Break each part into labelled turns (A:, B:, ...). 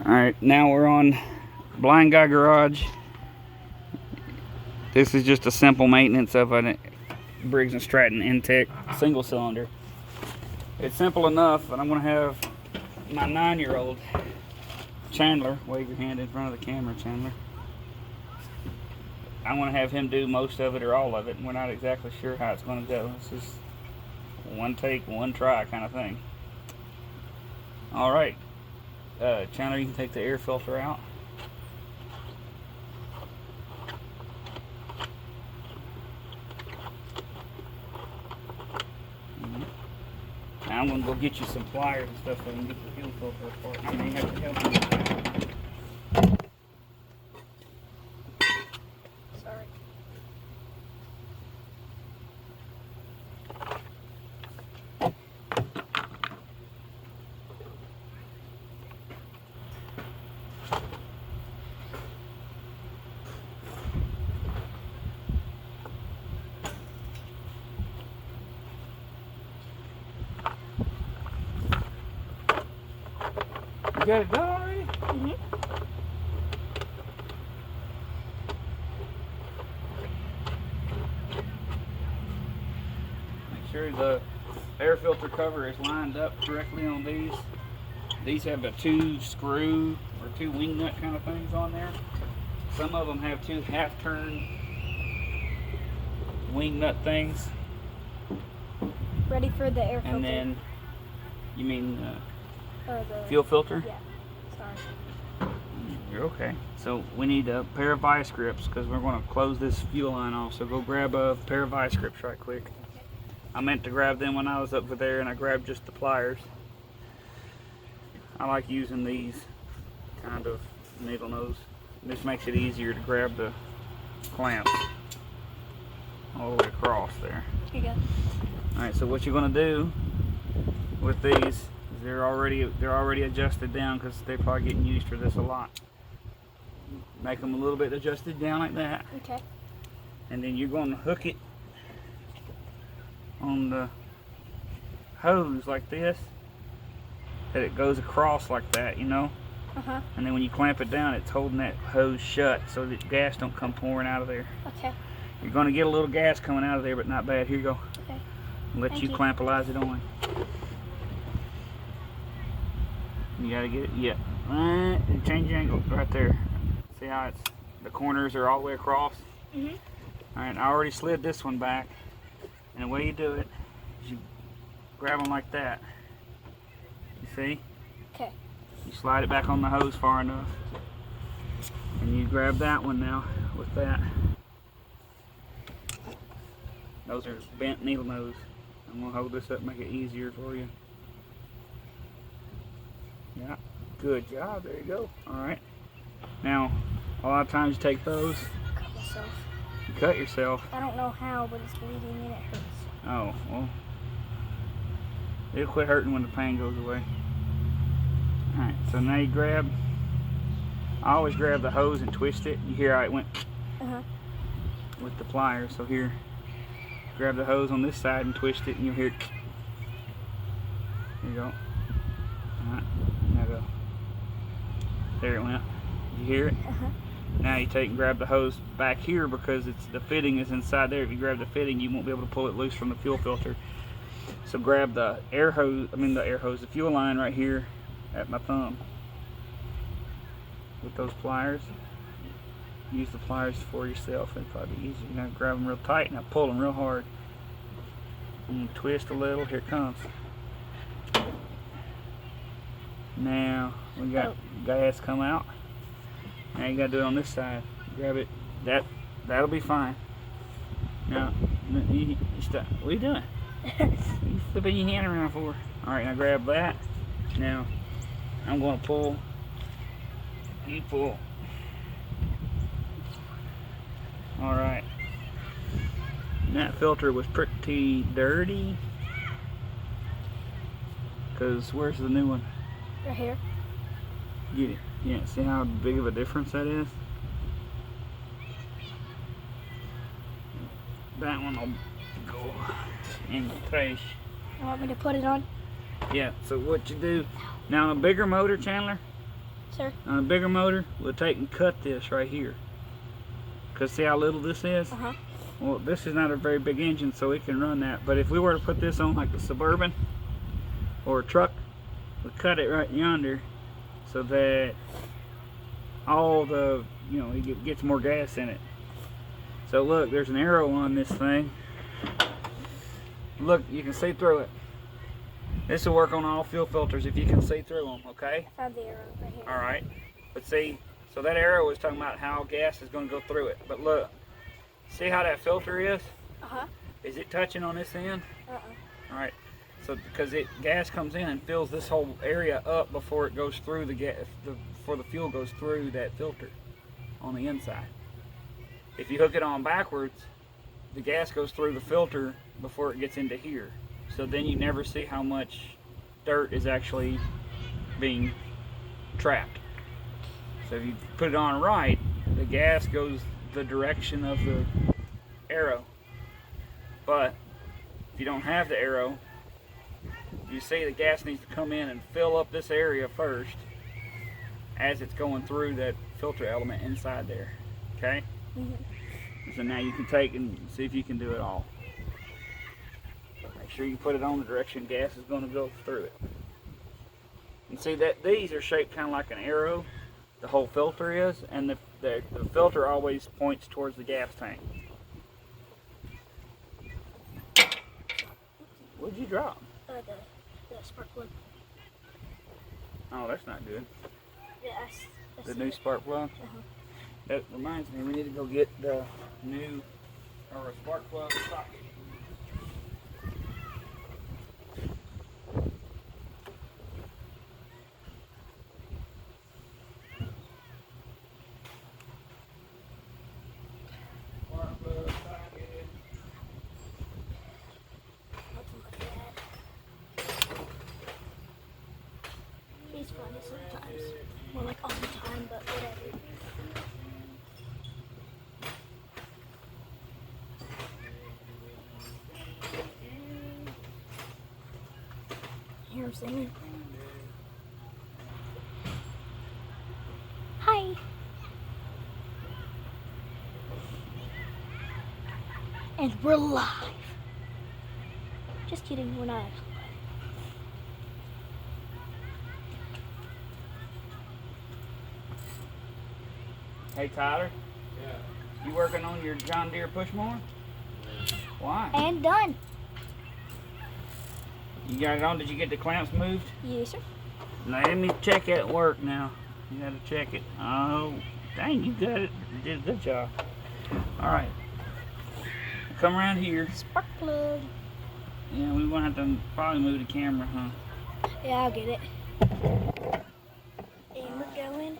A: Alright, now we're on Blind Guy Garage. This is just a simple maintenance of a Briggs & Stratton Intech single cylinder. It's simple enough, but I'm going to have my 9-year-old Chandler, wave your hand in front of the camera, Chandler. I want to have him do most of it or all of it, and we're not exactly sure how it's going to go. This is one take, one try kind of thing. Alright, Chandler, you can take the air filter out. Now I'm going to go get you some pliers and stuff so we can get the fuel filter apart. I may have to help you with that.
B: Sorry.
A: You got it done already?
B: Mm-hmm.
A: Make sure the air filter cover is lined up correctly on these. These have the 2 screw or 2 wing nut kind of things on there. Some of them have 2 half-turn wing nut things.
B: Ready for the air filter.
A: And then, you mean
B: or the
A: fuel filter?
B: Yeah. Sorry.
A: You're okay. So we need a pair of vice grips because we're going to close this fuel line off. So go grab a pair of vice grips right quick. I meant to grab them when I was over there and I grabbed just the pliers. I like using these kind of needle nose. This makes it easier to grab the clamps all the way across there.
B: Here you go.
A: Alright, so what you're going to do with these is they're already adjusted down because they're probably getting used for this a lot. Make them a little bit adjusted down like that.
B: Okay.
A: And then you're going to hook it on the hose like this, that it goes across like that, you know.
B: Uh-huh.
A: And then when you clamp it down, it's holding that hose shut so that gas don't come pouring out of there.
B: Okay.
A: You're going to get a little gas coming out of there, but not bad. Here you go.
B: Okay.
A: Let
B: Thank
A: you
B: you.
A: clampalize it on. You gotta get it, yeah. Change angle right there. See how it's, the corners are all the way across?
B: Mm-hmm.
A: Alright, I already slid this one back. And the way you do it is you grab them like that. You see?
B: Okay.
A: You slide it back on the hose far enough. And you grab that one now with that. Those are bent needle nose. I'm gonna hold this up and make it easier for you. Yeah, good job. There you go. Alright. Now, a lot of times you take those,
B: Cut myself.
A: you cut yourself.
B: I don't know how, but it's bleeding and it hurts.
A: Oh, well. It'll quit hurting when the pain goes away. Alright, so now you grab, I always grab the hose and twist it. You hear how it went
B: Uh-huh.
A: with the pliers. So here, grab the hose on this side and twist it and you'll hear it. There you go. Alright, now go. There it went. You hear it?
B: Uh-huh.
A: Now you take and grab the hose back here because it's the fitting is inside there. If you grab the fitting, you won't be able to pull it loose from the fuel filter. So grab the the fuel line right here at my thumb with those pliers. Use the pliers for yourself. It'll probably be easier. Now grab them real tight. Now pull them real hard. And twist a little. Here it comes. Now we got gas come out. Now you gotta do it on this side. Grab it. That'll be fine. Now you stop. What are you doing? You flipping your hand around for? All right, now grab that. Now I'm gonna pull. You pull. All right. That filter was pretty dirty. Cause where's the new one?
B: Right here.
A: Get it. Yeah, see how big of a difference that is? That one will go in the trash.
B: You want me to put it on?
A: Yeah, so what you do, now on a bigger motor, Chandler,
B: Sir.
A: On a bigger motor, we'll take and cut this right here. Cause see how little this is?
B: Uh-huh.
A: Well, this is not a very big engine, so it can run that. But if we were to put this on like a Suburban or a truck, we'll cut it right yonder so that all the, you know, it gets more gas in it. So look, there's an arrow on this thing. Look, you can see through it. This will work on all fuel filters if you can see through them, okay?
B: I found the arrow right here.
A: All right. But see, so that arrow is talking about how gas is going to go through it. But look, see how that filter is?
B: Uh-huh.
A: Is it touching on this end?
B: Uh-uh.
A: All right. So because gas comes in and fills this whole area up before it goes through the gas, before the fuel goes through that filter on the inside. If you hook it on backwards, the gas goes through the filter before it gets into here. So then you never see how much dirt is actually being trapped. So if you put it on right, the gas goes the direction of the arrow. But if you don't have the arrow, you see the gas needs to come in and fill up this area first as it's going through that filter element inside there. Okay?
B: Mm-hmm.
A: So now you can take and see if you can do it all. Make sure you put it on the direction gas is going to go through it. And see that these are shaped kind of like an arrow, the whole filter is, and the filter always points towards the gas tank. What'd you drop?
B: The spark plug.
A: Oh, that's not good.
B: Yeah,
A: The new spark plug?
B: Uh-huh.
A: That reminds me, we need to go get the new, or a spark plug socket. Spark plug socket.
B: Nothing like that. He's funny sometimes. More like all the time, but whatever. Hear him singing. Hi. And we're live. Just kidding, we're not actually live.
A: Hey Tyler. Yeah. You working on your John Deere push mower? Why?
B: And done.
A: You got it on? Did you get the clamps moved?
B: Yes, sir.
A: Now let me check it at work now. You gotta check it. Oh, dang, you got it. You did a good job. All right. Come around here.
B: Spark plug.
A: Yeah, we're gonna have to probably move the camera, huh?
B: Yeah, I'll get it. And we're going.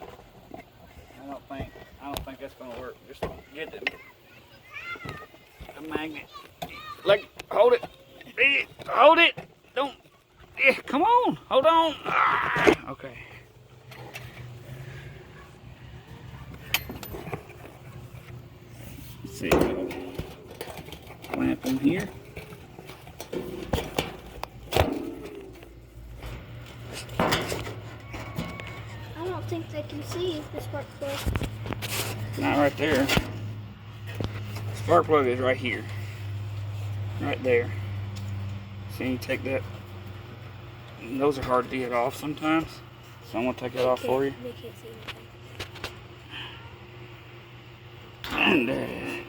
A: I don't think that's gonna work. Just get the magnet. Like, hold it. Hold it. Don't. Yeah, come on. Hold on. Ah, okay. Let's see. Clamp them here.
B: I don't think they can see the spark plug.
A: Not right there. Spark plug is right here. Right there. See, you take that. Those are hard to get off sometimes. So I'm going to take that off for you.
B: They can't see anything.
A: And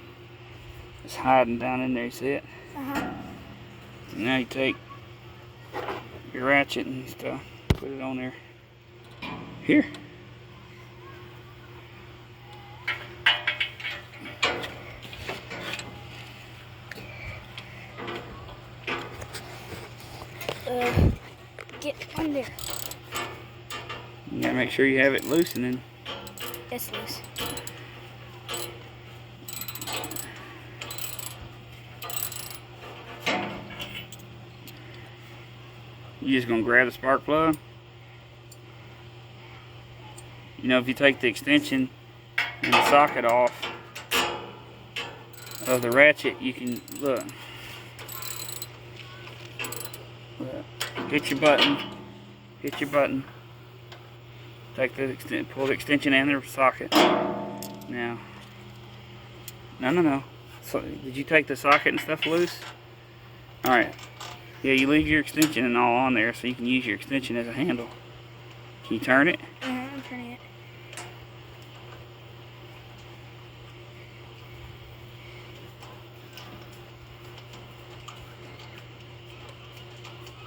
A: it's hiding down in there, you see it?
B: Uh-huh.
A: Now you take your ratchet and stuff, put it on there. Here.
B: Get on there.
A: You gotta make sure you have it loosening.
B: It's loose.
A: You just gonna grab the spark plug. You know, if you take the extension and the socket off of the ratchet, you can look. Hit your button. Hit your button. Take the pull the extension and the socket. Now, no. So, did you take the socket and stuff loose? All right. Yeah, you leave your extension and all on there, so you can use your extension as a handle. Can you turn it?
B: I'm turning it.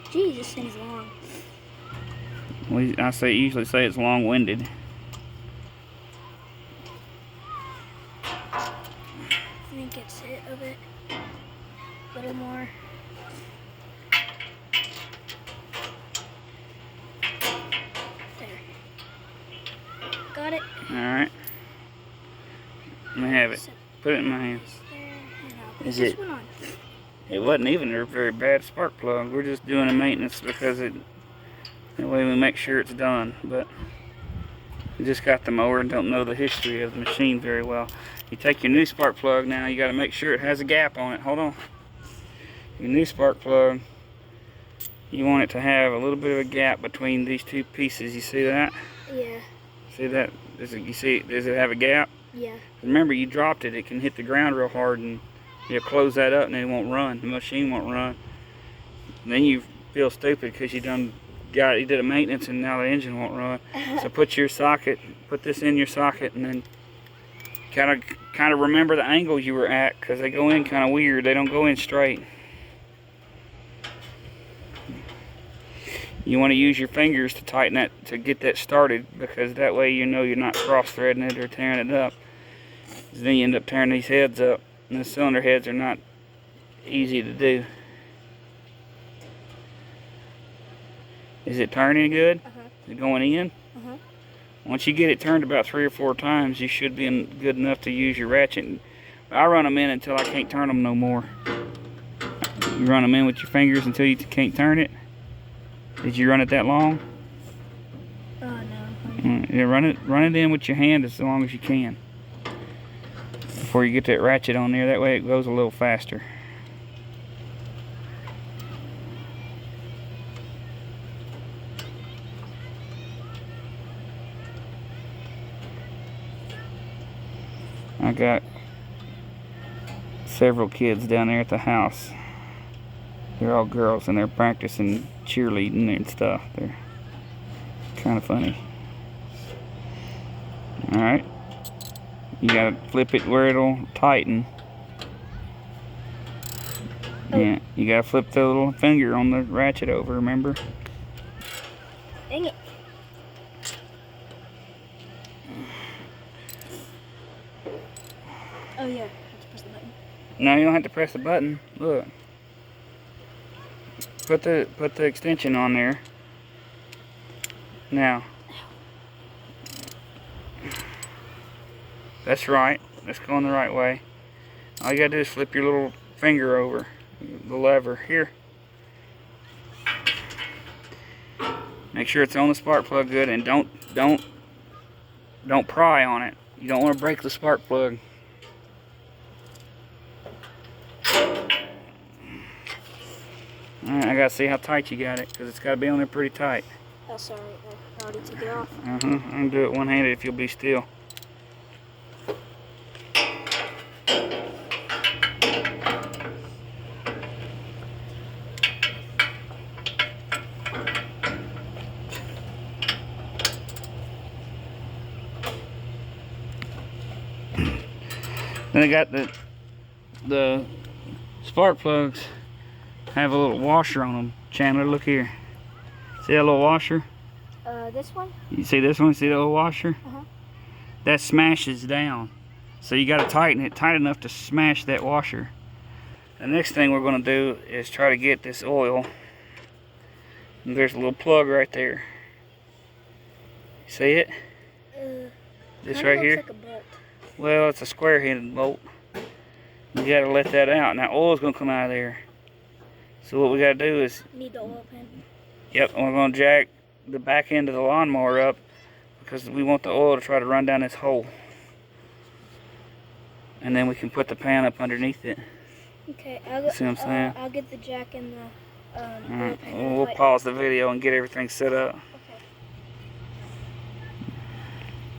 B: Jeez, this thing's long.
A: I usually say it's long-winded.
B: I think it's it a bit. A little more. There. Got it.
A: Alright. Let me have it. Put it in my hands. Is it? It wasn't even a very bad spark plug. We're just doing a maintenance because that way we make sure it's done. But we just got the mower and don't know the history of the machine very well. You take your new spark plug now, you got to make sure it has a gap on it. Hold on. Your new spark plug, you want it to have a little bit of a gap between these two pieces. You see that?
B: Yeah.
A: See that? Does it have a gap?
B: Yeah.
A: Remember, you dropped it. It can hit the ground real hard and you'll close that up and it won't run. The machine won't run. And then you feel stupid because you did a maintenance and now the engine won't run. So put this in your socket and then kind of remember the angle you were at because they go in kind of weird. They don't go in straight. You want to use your fingers to tighten that, to get that started, because that way you know you're not cross-threading it or tearing it up. Then you end up tearing these heads up, and the cylinder heads are not easy to do. Is it turning good? Is it going in? Once you get it turned about 3 or 4 times, you should be good enough to use your ratchet. I run them in until I can't turn them no more. You run them in with your fingers until you can't turn it. Did you run it that long?
B: Oh no.
A: Yeah, run it in with your hand as long as you can before you get that ratchet on there. That way it goes a little faster. I got several kids down there at the house. They're all girls and they're practicing cheerleading and stuff. They're kind of funny. Alright. You gotta flip it where it'll tighten. Yeah, you gotta flip the little finger on the ratchet over, remember?
B: Dang it. Oh yeah, let's press the button.
A: No, you don't have to press the button. Look. Put the extension on there. Now. That's right. That's going the right way. All you gotta do is flip your little finger over the lever here. Make sure it's on the spark plug good, and don't pry on it. You don't want to break the spark plug. Alright, I gotta see how tight you got it, because it's gotta be on there pretty tight.
B: Oh, sorry, I already took it off.
A: I'm gonna do it one-handed if you'll be still. Then I got the spark plugs have a little washer on them. Chandler, look here. See that little washer?
B: This one?
A: You see this one? See the little washer? That smashes down. So you got to tighten it tight enough to smash that washer. The next thing we're going to do is try to get this oil. And there's a little plug right there. See it? This right here?
B: Looks like a bolt.
A: Well, it's a square-headed bolt. You got to let that out. Now oil's going to come out of there. So what we got to do is...
B: Need the oil pan.
A: Yep, we're going to jack the back end of the lawnmower up because we want the oil to try to run down this hole. And then we can put the pan up underneath it.
B: Okay,
A: See what I'm saying?
B: I'll get the jack and the oil
A: Alright,
B: pan.
A: we'll pause the video and get everything set up.